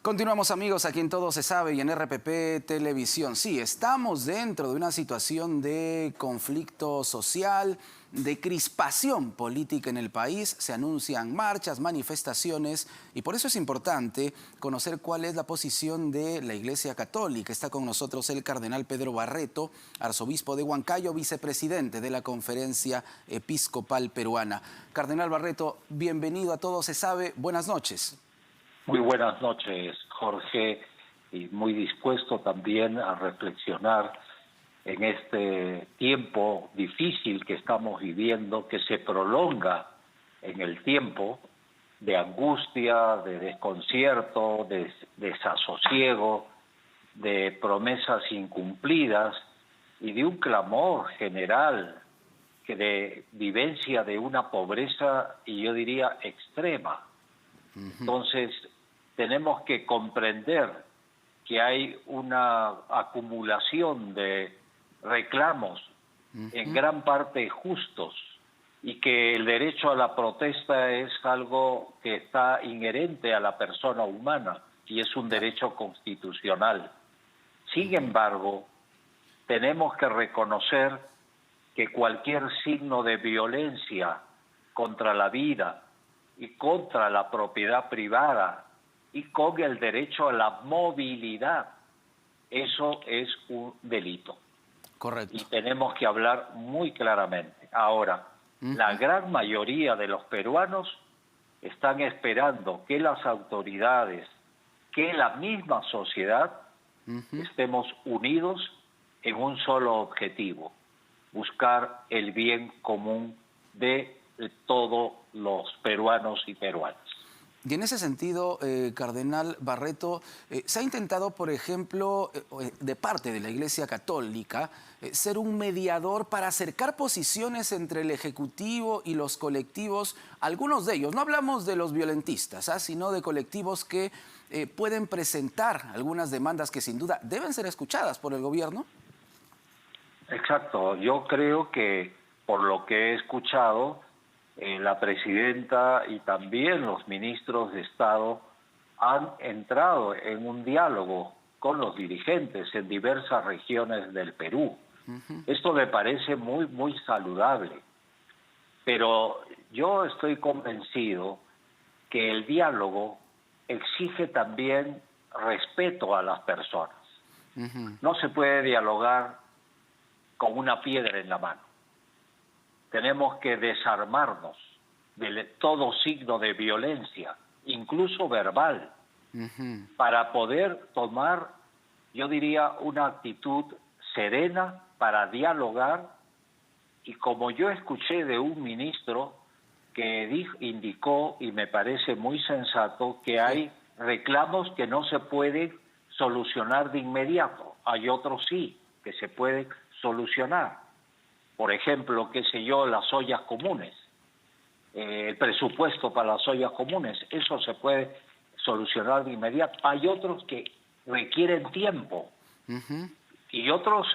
Continuamos, amigos, aquí en Todo Se Sabe y en RPP Televisión. Sí, estamos dentro de una situación de conflicto social, de crispación política en el país. Se anuncian marchas, manifestaciones y por eso es importante conocer cuál es la posición de la Iglesia Católica. Está con nosotros el cardenal Pedro Barreto, arzobispo de Huancayo, vicepresidente de la Conferencia Episcopal Peruana. Cardenal Barreto, bienvenido a Todo Se Sabe. Buenas noches. Muy buenas noches, Jorge, y muy dispuesto también a reflexionar en este tiempo difícil que estamos viviendo, que se prolonga en el tiempo, de angustia, de desconcierto, de desasosiego, de promesas incumplidas y de un clamor general que de vivencia de una pobreza, y yo diría extrema. Entonces, tenemos que comprender que hay una acumulación de reclamos en gran parte justos y que el derecho a la protesta es algo que está inherente a la persona humana y es un derecho constitucional. Sin embargo, tenemos que reconocer que cualquier signo de violencia contra la vida y contra la propiedad privada y con el derecho a la movilidad, eso es un delito. Correcto. Y tenemos que hablar muy claramente. Ahora, la gran mayoría de los peruanos están esperando que las autoridades, que la misma sociedad, estemos unidos en un solo objetivo: buscar el bien común de todos los peruanos y peruanas. Y en ese sentido, cardenal Barreto, se ha intentado, por ejemplo, de parte de la Iglesia Católica, ser un mediador para acercar posiciones entre el Ejecutivo y los colectivos, algunos de ellos. No hablamos de los violentistas, sino de colectivos que pueden presentar algunas demandas que sin duda deben ser escuchadas por el gobierno. Exacto. Yo creo que, por lo que he escuchado, la presidenta y también los ministros de Estado han entrado en un diálogo con los dirigentes en diversas regiones del Perú. Esto me parece muy saludable, pero yo estoy convencido que el diálogo exige también respeto a las personas. No se puede dialogar con una piedra en la mano. Tenemos que desarmarnos de todo signo de violencia, incluso verbal, para poder tomar, yo diría, una actitud serena para dialogar. Y como yo escuché de un ministro que indicó, y me parece muy sensato, que hay reclamos que no se pueden solucionar de inmediato, hay otros sí, que se pueden solucionar. Por ejemplo, qué sé yo, las ollas comunes, el presupuesto para las ollas comunes, eso se puede solucionar de inmediato. Hay otros que requieren tiempo y otros,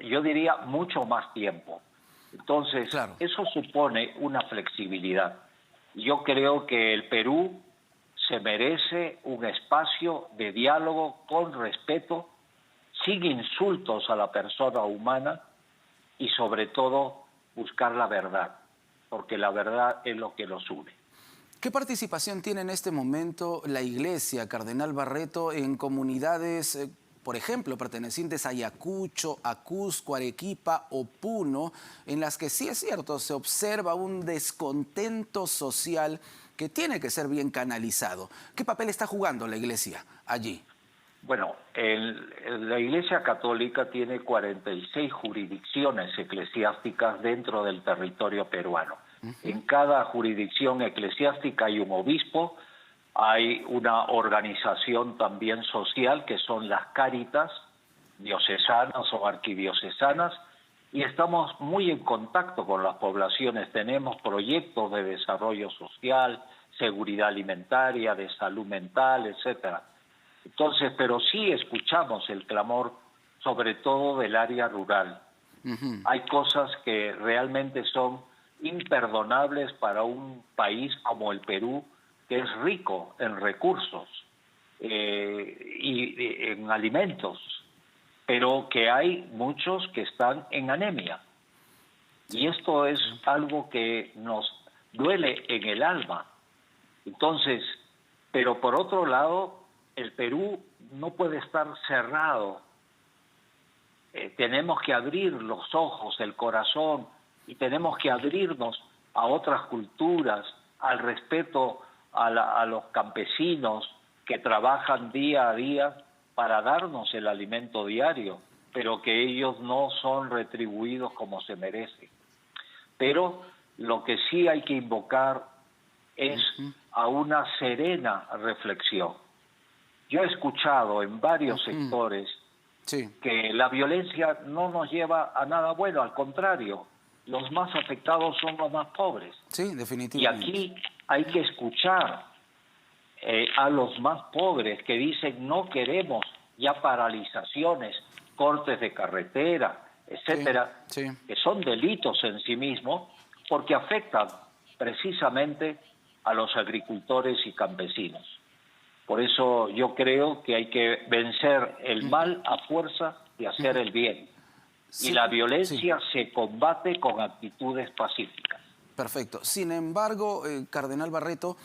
yo diría, mucho más tiempo. Entonces, claro, eso supone una flexibilidad. Yo creo que el Perú se merece un espacio de diálogo con respeto, sin insultos a la persona humana, y sobre todo buscar la verdad, porque la verdad es lo que nos une. ¿Qué participación tiene en este momento la Iglesia, cardenal Barreto, en comunidades, por ejemplo, pertenecientes a Ayacucho, a Cusco, Arequipa o Puno, en las que sí es cierto, se observa un descontento social que tiene que ser bien canalizado? ¿Qué papel está jugando la Iglesia allí? Bueno, la Iglesia Católica tiene 46 jurisdicciones eclesiásticas dentro del territorio peruano. En cada jurisdicción eclesiástica hay un obispo, hay una organización también social que son las cáritas diocesanas o arquidiocesanas, y estamos muy en contacto con las poblaciones. Tenemos proyectos de desarrollo social, seguridad alimentaria, de salud mental, etcétera. Entonces, pero sí escuchamos el clamor, sobre todo del área rural. Hay cosas que realmente son imperdonables para un país como el Perú, que es rico en recursos. y en alimentos, pero que hay muchos que están en anemia. Y esto es algo que nos duele en el alma. Entonces, pero por otro lado, el Perú no puede estar cerrado. Tenemos que abrir los ojos, el corazón, y tenemos que abrirnos a otras culturas, al respeto a los campesinos que trabajan día a día para darnos el alimento diario, pero que ellos no son retribuidos como se merecen. Pero lo que sí hay que invocar es a una serena reflexión. Yo he escuchado en varios sectores que la violencia no nos lleva a nada bueno, al contrario, los más afectados son los más pobres. Sí, definitivamente. Y aquí hay que escuchar a los más pobres que dicen no queremos ya paralizaciones, cortes de carretera, etcétera, que son delitos en sí mismos porque afectan precisamente a los agricultores y campesinos. Por eso yo creo que hay que vencer el mal a fuerza de hacer el bien. Y la violencia se combate con actitudes pacíficas. Perfecto. Sin embargo, Cardenal Barreto,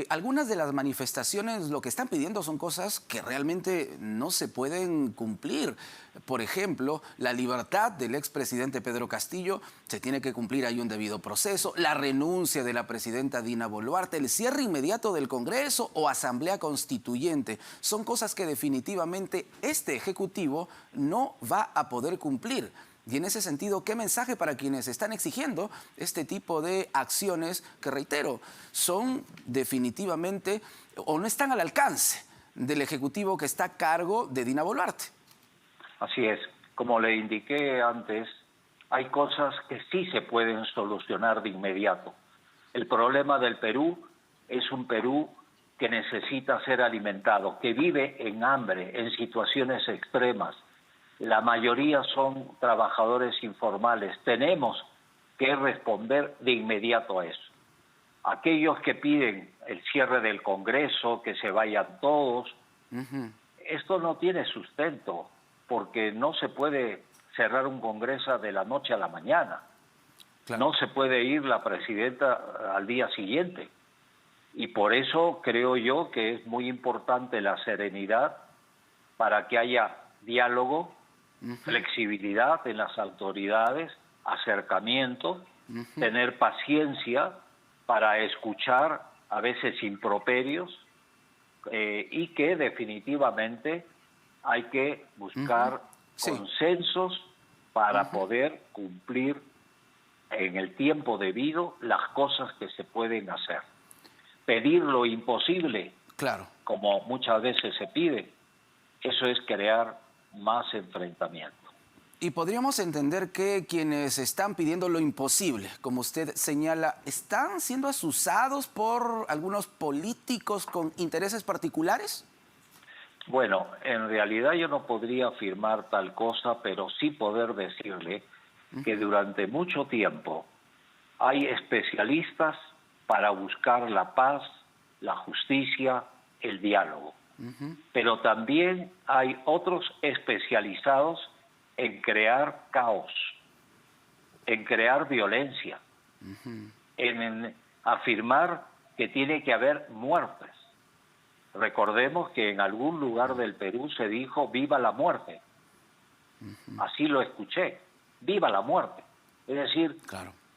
algunas de las manifestaciones lo que están pidiendo son cosas que realmente no se pueden cumplir. Por ejemplo, la libertad del expresidente Pedro Castillo se tiene que cumplir, hay un debido proceso, la renuncia de la presidenta Dina Boluarte, el cierre inmediato del Congreso o Asamblea Constituyente. Son cosas que definitivamente este Ejecutivo no va a poder cumplir. Y en ese sentido, ¿qué mensaje para quienes están exigiendo este tipo de acciones que, reitero, son definitivamente o no están al alcance del Ejecutivo que está a cargo de Dina Boluarte? Así es. Como le indiqué antes, hay cosas que sí se pueden solucionar de inmediato. El problema del Perú es un Perú que necesita ser alimentado, que vive en hambre, en situaciones extremas. La mayoría son trabajadores informales. Tenemos que responder de inmediato a eso. Aquellos que piden el cierre del Congreso, que se vayan todos, esto no tiene sustento, porque no se puede cerrar un Congreso de la noche a la mañana. Claro. No se puede ir la presidenta al día siguiente. Y por eso creo yo que es muy importante la serenidad para que haya diálogo, flexibilidad en las autoridades, acercamiento, tener paciencia para escuchar a veces improperios y que definitivamente hay que buscar consensos para poder cumplir en el tiempo debido las cosas que se pueden hacer. Pedir lo imposible, como muchas veces se pide, eso es crear más enfrentamiento. Y podríamos entender que quienes están pidiendo lo imposible, como usted señala, ¿están siendo asusados por algunos políticos con intereses particulares? Bueno, en realidad yo no podría afirmar tal cosa, pero sí poder decirle que durante mucho tiempo hay especialistas para buscar la paz, la justicia, el diálogo. Pero también hay otros especializados en crear caos, en crear violencia, en afirmar que tiene que haber muertes. Recordemos que en algún lugar del Perú se dijo viva la muerte. Así lo escuché, viva la muerte. Es decir,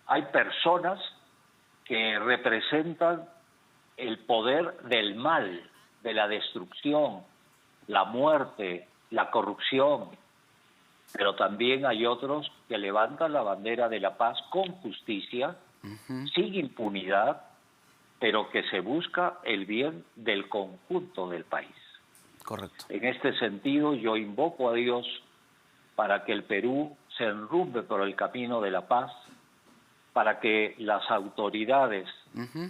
hay personas que representan el poder del mal, de la destrucción, la muerte, la corrupción, pero también hay otros que levantan la bandera de la paz con justicia, sin impunidad, pero que se busca el bien del conjunto del país. Correcto. En este sentido, yo invoco a Dios para que el Perú se enrumbe por el camino de la paz, para que las autoridades,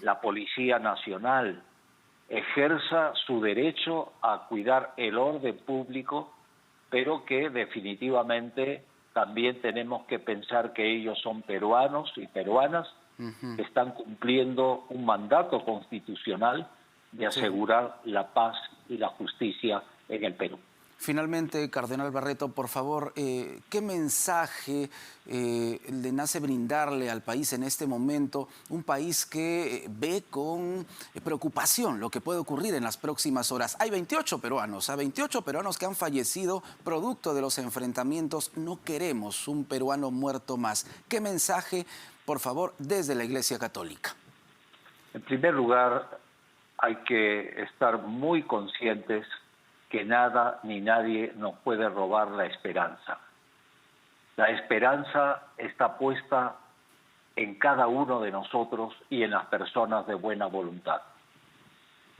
la Policía Nacional, ejerza su derecho a cuidar el orden público, pero que definitivamente también tenemos que pensar que ellos son peruanos y peruanas que están cumpliendo un mandato constitucional de asegurar la paz y la justicia en el Perú. Finalmente, Cardenal Barreto, por favor, ¿qué mensaje le nace brindarle al país en este momento? Un país que ve con preocupación lo que puede ocurrir en las próximas horas. Hay 28 peruanos, a 28 peruanos que han fallecido producto de los enfrentamientos. No queremos un peruano muerto más. ¿Qué mensaje, por favor, desde la Iglesia Católica? En primer lugar, hay que estar muy conscientes que nada ni nadie nos puede robar la esperanza. La esperanza está puesta en cada uno de nosotros y en las personas de buena voluntad.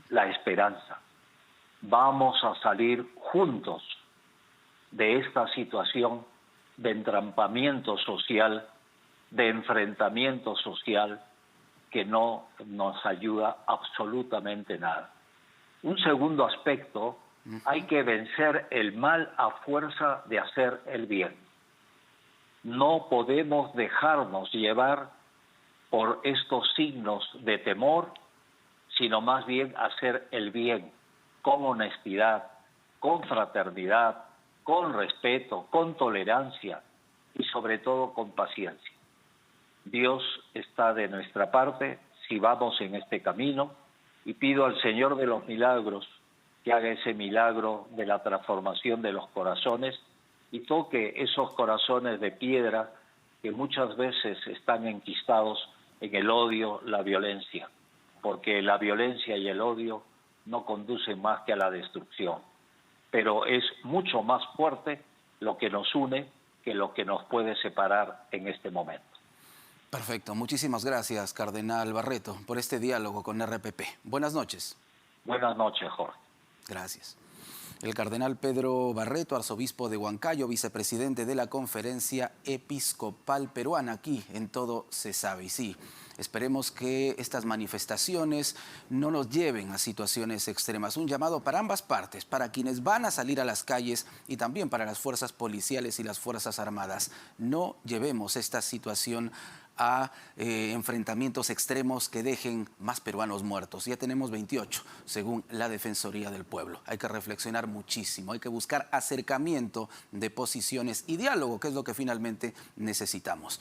La esperanza. Vamos a salir juntos de esta situación de entrampamiento social, de enfrentamiento social, que no nos ayuda absolutamente nada. Un segundo aspecto: hay que vencer el mal a fuerza de hacer el bien. No podemos dejarnos llevar por estos signos de temor, sino más bien hacer el bien con honestidad, con fraternidad, con respeto, con tolerancia y sobre todo con paciencia. Dios está de nuestra parte si vamos en este camino, y pido al Señor de los milagros que haga ese milagro de la transformación de los corazones y toque esos corazones de piedra que muchas veces están enquistados en el odio, la violencia, porque la violencia y el odio no conducen más que a la destrucción. Pero es mucho más fuerte lo que nos une que lo que nos puede separar en este momento. Perfecto. Muchísimas gracias, Cardenal Barreto, por este diálogo con RPP. Buenas noches. Buenas noches, Jorge. Gracias. El cardenal Pedro Barreto, arzobispo de Huancayo, vicepresidente de la Conferencia Episcopal Peruana, aquí en Todo se sabe. Y sí, esperemos que estas manifestaciones no nos lleven a situaciones extremas. Un llamado para ambas partes, para quienes van a salir a las calles y también para las fuerzas policiales y las fuerzas armadas. No llevemos esta situación a enfrentamientos extremos que dejen más peruanos muertos. Ya tenemos 28, según la Defensoría del Pueblo. Hay que reflexionar muchísimo, hay que buscar acercamiento de posiciones y diálogo, que es lo que finalmente necesitamos.